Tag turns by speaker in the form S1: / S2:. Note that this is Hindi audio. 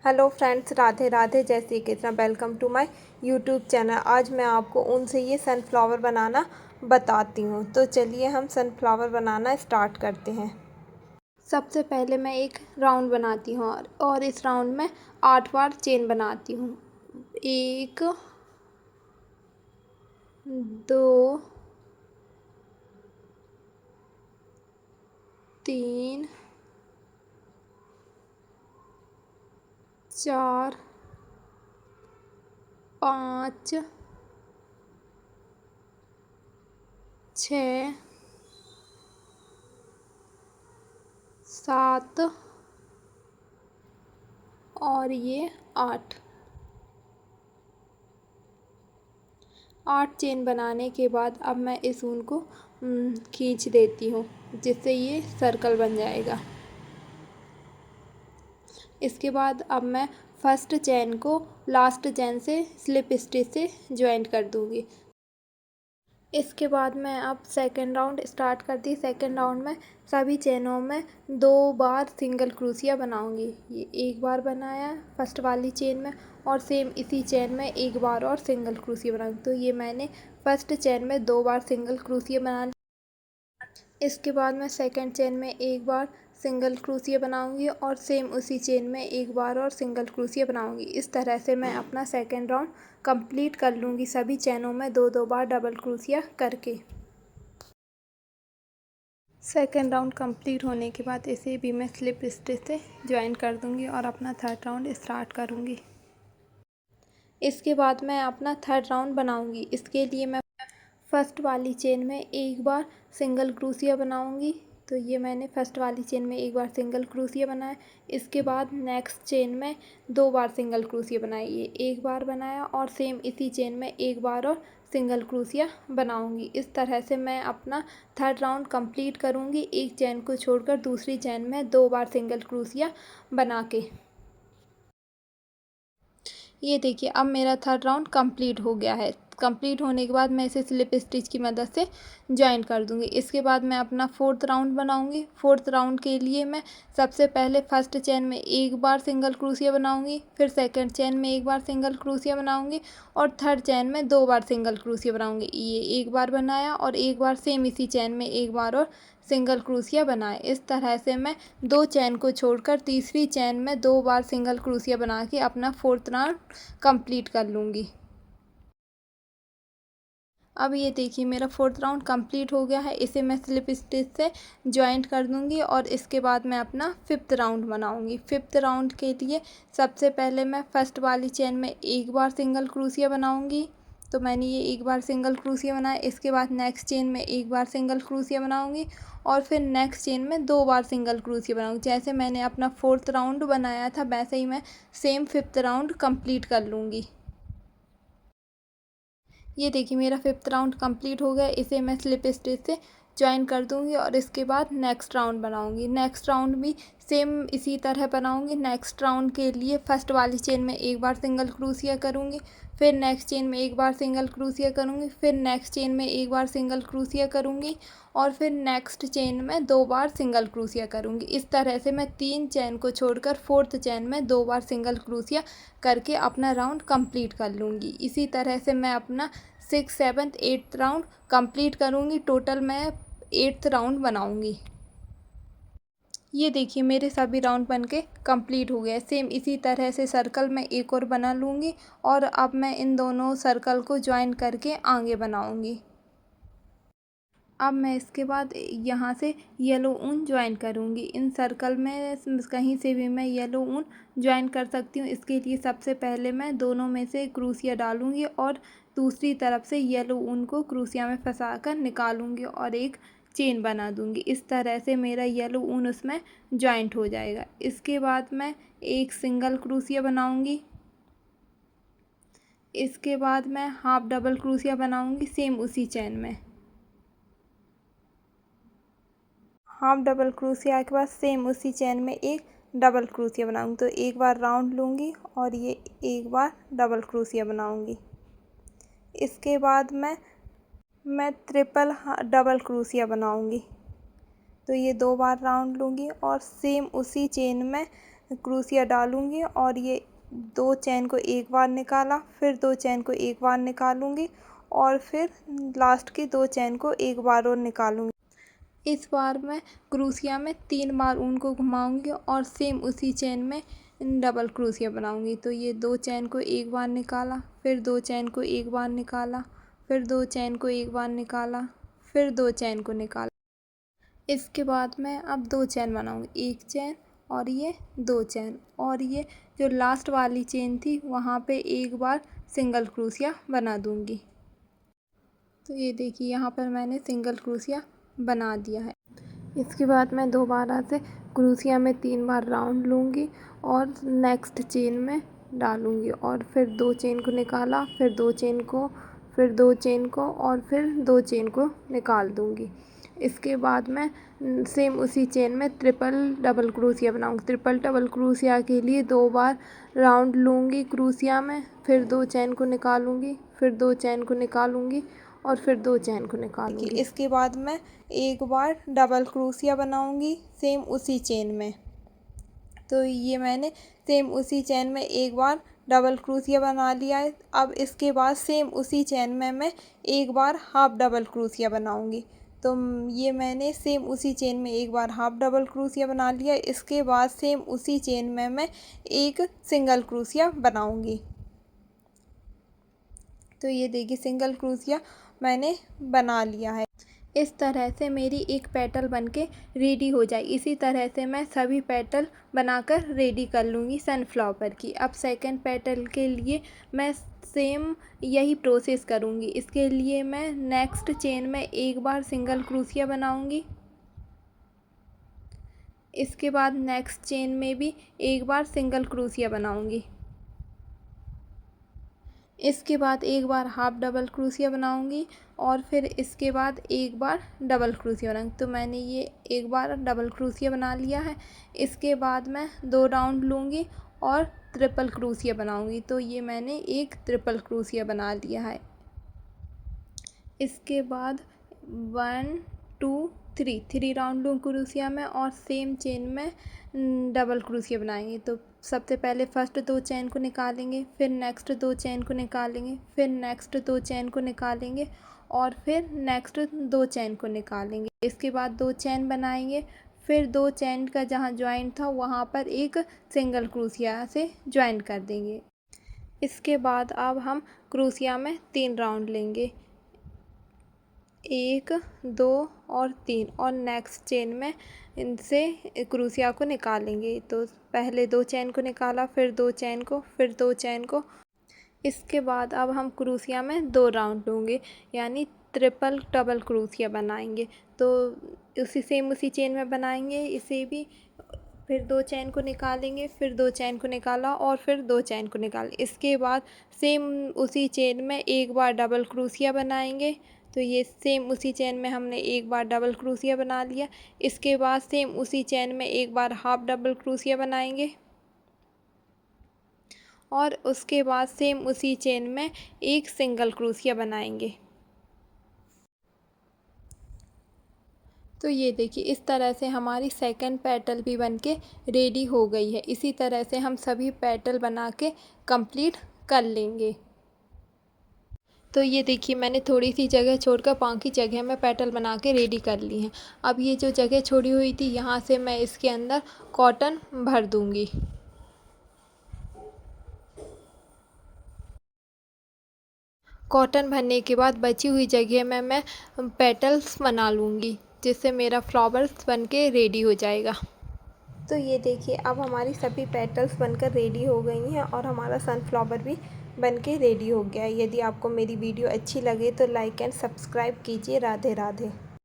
S1: हेलो फ्रेंड्स, राधे राधे, जय Shri Krishna. Welcome to my YouTube channel. आज मैं आपको ऊन से ये सनफ्लावर बनाना बताती हूँ। तो चलिए हम सनफ्लावर बनाना स्टार्ट करते हैं। सबसे पहले मैं एक राउंड बनाती हूँ और इस राउंड में 8 बार चेन बनाती हूँ। 1 2 3 4 5 6 7 और ये 8 चेन बनाने के बाद अब मैं इस ऊन को खींच देती हूँ, जिससे ये सर्कल बन जाएगा। इसके बाद अब मैं फर्स्ट चेन को लास्ट चेन से स्लिप स्टिच से ज्वाइंट कर दूँगी। इसके बाद मैं अब सेकंड राउंड स्टार्ट करती। सेकंड राउंड में सभी चेनों में 2 बार सिंगल क्रोशिया बनाऊंगी। ये एक बार बनाया फर्स्ट वाली चेन में और सेम इसी चेन में एक बार और सिंगल क्रोशिया बनाऊंगी। तो ये मैंने फर्स्ट चेन में 2 बार सिंगल क्रोशिया बना लिया। इसके बाद मैं सेकंड चेन में एक बार सिंगल क्रोशिया बनाऊंगी और सेम उसी चेन में एक बार और सिंगल क्रोशिया बनाऊंगी। इस तरह से मैं अपना सेकंड राउंड कंप्लीट कर लूँगी, सभी चेनों में 2-2 बार डबल क्रोशिया करके। सेकंड राउंड कंप्लीट होने के बाद इसे भी मैं स्लिप स्टिच से ज्वाइन कर दूंगी और अपना थर्ड राउंड स्टार्ट करूंगी। इसके बाद मैं अपना थर्ड राउंड बनाऊंगी। इसके लिए मैं फर्स्ट वाली चेन में एक बार सिंगल क्रोशिया बनाऊंगी। तो ये मैंने फर्स्ट वाली चेन में एक बार सिंगल क्रोशिया बनाया। इसके बाद नेक्स्ट चेन में 2 बार सिंगल क्रोशिया बनाई। ये एक बार बनाया और सेम इसी चेन में एक बार और सिंगल क्रोशिया बनाऊंगी। इस तरह से मैं अपना थर्ड राउंड कंप्लीट करूंगी, एक चेन को छोड़कर दूसरी चेन में 2 बार सिंगल क्रोशिया बना के। ये देखिए अब मेरा थर्ड राउंड कंप्लीट हो गया है। कंप्लीट होने के बाद मैं इसे स्लिप स्टिच की मदद से ज्वाइन कर दूंगी। इसके बाद मैं अपना फोर्थ राउंड बनाऊंगी। फोर्थ राउंड के लिए मैं सबसे पहले फर्स्ट चेन में एक बार सिंगल क्रोशिया बनाऊंगी, फिर सेकंड चेन में एक बार सिंगल क्रोशिया बनाऊंगी और थर्ड चेन में 2 बार सिंगल क्रोशिया बनाऊंगी। ये एक बार बनाया और एक बार सेम इसी चेन में एक बार और सिंगल क्रोशिया बनाए। इस तरह से मैं 2 चेन को छोड़कर तीसरी चेन में 2 बार सिंगल क्रोशिया बना के अपना फोर्थ राउंड कंप्लीट कर लूँगी। अब ये देखिए मेरा फोर्थ राउंड कंप्लीट हो गया है। इसे मैं स्लिप स्टिच से ज्वाइंट कर दूंगी और इसके बाद मैं अपना फिफ्थ राउंड बनाऊंगी। फिफ्थ राउंड के लिए सबसे पहले मैं फर्स्ट वाली चेन में एक बार सिंगल क्रोशिया बनाऊंगी। तो मैंने ये एक बार सिंगल क्रोशिया बनाया। इसके बाद नेक्स्ट चेन में एक बार सिंगल क्रोशिया बनाऊंगी और फिर नेक्स्ट चेन में 2 बार सिंगल क्रोशिया बनाऊंगी। जैसे मैंने अपना फोर्थ राउंड बनाया था वैसे ही मैं सेम फिफ्थ राउंड कंप्लीट कर लूँगी। ये देखिए मेरा फिफ्थ राउंड कंप्लीट हो गया। इसे मैं स्लिप स्टिच से ज्वाइन कर दूंगी और इसके बाद नेक्स्ट राउंड बनाऊंगी। नेक्स्ट राउंड भी सेम इसी तरह बनाऊंगी। नेक्स्ट राउंड के लिए फर्स्ट वाली चेन में एक बार सिंगल क्रोशिया करूंगी, फिर नेक्स्ट चेन में एक बार सिंगल क्रोशिया करूंगी, फिर नेक्स्ट चेन में एक बार सिंगल क्रोशिया करूंगी और फिर नेक्स्ट चेन में 2 बार सिंगल क्रोशिया करूंगी। इस तरह से मैं 3 चेन को छोड़कर फोर्थ चेन में 2 बार सिंगल क्रोशिया करके अपना राउंड कंप्लीट कर लूँगी। इसी तरह से मैं अपना 6th 7th 8th round complete करूँगी। टोटल मैं 8th राउंड बनाऊँगी। ये देखिए मेरे सभी राउंड बनके कंप्लीट हो गए। सेम इसी तरह से सर्कल में एक और बना लूँगी और अब मैं इन दोनों सर्कल को ज्वाइन करके आगे बनाऊँगी। अब मैं इसके बाद यहाँ से येलो ऊन ज्वाइन करूँगी। इन सर्कल में कहीं से भी मैं येलो ऊन ज्वाइन कर सकती हूँ। इसके लिए सबसे पहले मैं दोनों में से क्रोशिया डालूँगी और दूसरी तरफ से येलो ऊन को क्रोशिया में फंसा कर निकालूँगी और एक चेन बना दूँगी। इस तरह से मेरा येलो ऊन उसमें ज्वाइंट हो जाएगा। इसके बाद मैं एक सिंगल क्रोशिया बनाऊँगी। इसके बाद मैं हाफ डबल क्रोशिया बनाऊँगी सेम उसी चेन में। हाफ डबल क्रोशिया के बाद सेम उसी चेन में एक डबल क्रोशिया बनाऊंगी। तो एक बार राउंड लूँगी और ये एक बार डबल क्रोशिया बनाऊंगी। इसके बाद मैं ट्रिपल डबल क्रोशिया बनाऊंगी। तो ये 2 बार राउंड लूँगी और सेम उसी चेन में क्रोशिया डालूँगी और ये 2 चेन को एक बार निकाला, फिर 2 चेन को एक बार निकालूँगी और फिर लास्ट की 2 चेन को एक बार और निकालूँगी। इस बार मैं क्रोशिया में 3 बार ऊन को घुमाऊँगी और सेम उसी चेन में डबल क्रोशिया बनाऊँगी। तो ये 2 चेन को एक बार निकाला, फिर 2 चेन को एक बार निकाला, फिर 2 चेन को एक बार निकाला, फिर 2 चेन को निकाला। इसके बाद मैं अब 2 चेन बनाऊँगी, 1 चेन और ये 2 चेन, और ये जो लास्ट वाली चेन थी वहाँ पे एक बार सिंगल क्रोशिया बना दूँगी। तो ये देखिए यहाँ पर मैंने सिंगल क्रोशिया बना दिया है। इसके बाद मैं दोबारा से क्रोशिया में 3 बार राउंड लूँगी और नेक्स्ट चेन में डालूँगी और फिर 2 चेन को निकाला, फिर 2 चेन को, फिर 2 चेन को और फिर 2 चेन को निकाल दूँगी। इसके बाद मैं सेम उसी चेन में ट्रिपल डबल क्रोशिया बनाऊँगी। ट्रिपल डबल क्रोशिया के लिए 2 बार राउंड लूँगी क्रोशिया में, फिर 2 चेन को निकालूँगी, फिर 2 चेन को निकालूँगी और फिर 2 चेन को निकालूँगी। इसके बाद मैं एक बार डबल क्रोशिया बनाऊँगी सेम उसी चेन में। तो ये मैंने सेम उसी चेन में एक बार डबल क्रोशिया बना लिया है। अब इसके बाद सेम उसी चेन में मैं एक बार हाफ डबल क्रोशिया बनाऊँगी। तो ये मैंने सेम उसी चेन में एक बार हाफ डबल क्रोशिया बना लिया। इसके बाद सेम उसी चेन में मैं एक सिंगल क्रोशिया बनाऊँगी। तो ये देखिए सिंगल क्रोशिया मैंने बना लिया है। इस तरह से मेरी एक पेटल बनके रेडी हो जाए। इसी तरह से मैं सभी पेटल बनाकर रेडी कर लूँगी सनफ्लावर की। अब सेकंड पेटल के लिए मैं सेम यही प्रोसेस करूँगी। इसके लिए मैं नेक्स्ट चेन में एक बार सिंगल क्रोशिया बनाऊँगी। इसके बाद नेक्स्ट चेन में भी एक बार सिंगल क्रोशिया बनाऊँगी। इसके बाद एक बार हाफ डबल क्रोशिया बनाऊँगी और फिर इसके बाद एक बार डबल क्रोशिया बनाऊँगी। तो मैंने ये एक बार डबल क्रोशिया बना लिया है। इसके बाद मैं 2 राउंड लूँगी और ट्रिपल क्रोशिया बनाऊँगी। तो ये मैंने एक ट्रिपल क्रोशिया बना लिया है। इसके बाद 1 2 3 राउंड लूँ क्रोशिया में और सेम चेन में डबल क्रोशिया बनाएंगे। तो सबसे पहले फर्स्ट 2 चेन को निकालेंगे, फिर नेक्स्ट 2 चेन को निकालेंगे, फिर नेक्स्ट 2 चेन को निकालेंगे और फिर नेक्स्ट 2 चेन को निकालेंगे। इसके बाद 2 चेन बनाएंगे, फिर 2 चेन का जहाँ जॉइंट था वहाँ पर एक सिंगल क्रोशिया से जॉइन कर देंगे। इसके बाद अब हम क्रोशिया में 3 राउंड लेंगे, 1 2 और 3, और नेक्स्ट चेन में इनसे क्रोशिया को निकालेंगे। तो पहले 2 चेन को निकाला, फिर 2 चेन को, फिर 2 चेन को। इसके बाद अब हम क्रोशिया में 2 राउंड लूँगे, यानी ट्रिपल डबल क्रोशिया बनाएंगे। तो उसी चेन में बनाएंगे इसे भी। फिर 2 चेन को निकालेंगे, फिर 2 चेन को निकाला और फिर 2 चेन को निकाला। इसके बाद सेम उसी चेन में एक बार डबल क्रोशिया बनाएंगे। तो ये सेम उसी चेन में हमने एक बार डबल क्रोशिया बना लिया। इसके बाद सेम उसी चेन में एक बार हाफ डबल क्रोशिया बनाएंगे और उसके बाद सेम उसी चेन में एक सिंगल क्रोशिया बनाएंगे। तो ये देखिए इस तरह से हमारी सेकंड पेटल भी बनके रेडी हो गई है। इसी तरह से हम सभी पेटल बना के कंप्लीट कर लेंगे। तो ये देखिए मैंने थोड़ी सी जगह छोड़कर बाकी जगह में पेटल बना के रेडी कर ली हैं। अब ये जो जगह छोड़ी हुई थी यहाँ से मैं इसके अंदर कॉटन भर दूँगी। कॉटन भरने के बाद बची हुई जगह में मैं पेटल्स बना लूँगी, जिससे मेरा फ्लावर्स बनके रेडी हो जाएगा। तो ये देखिए अब हमारी सभी पेटल्स बनकर रेडी हो गई हैं और हमारा सनफ्लावर भी बनके रेडी हो गया है। यदि आपको मेरी वीडियो अच्छी लगे तो लाइक एंड सब्सक्राइब कीजिए। राधे राधे।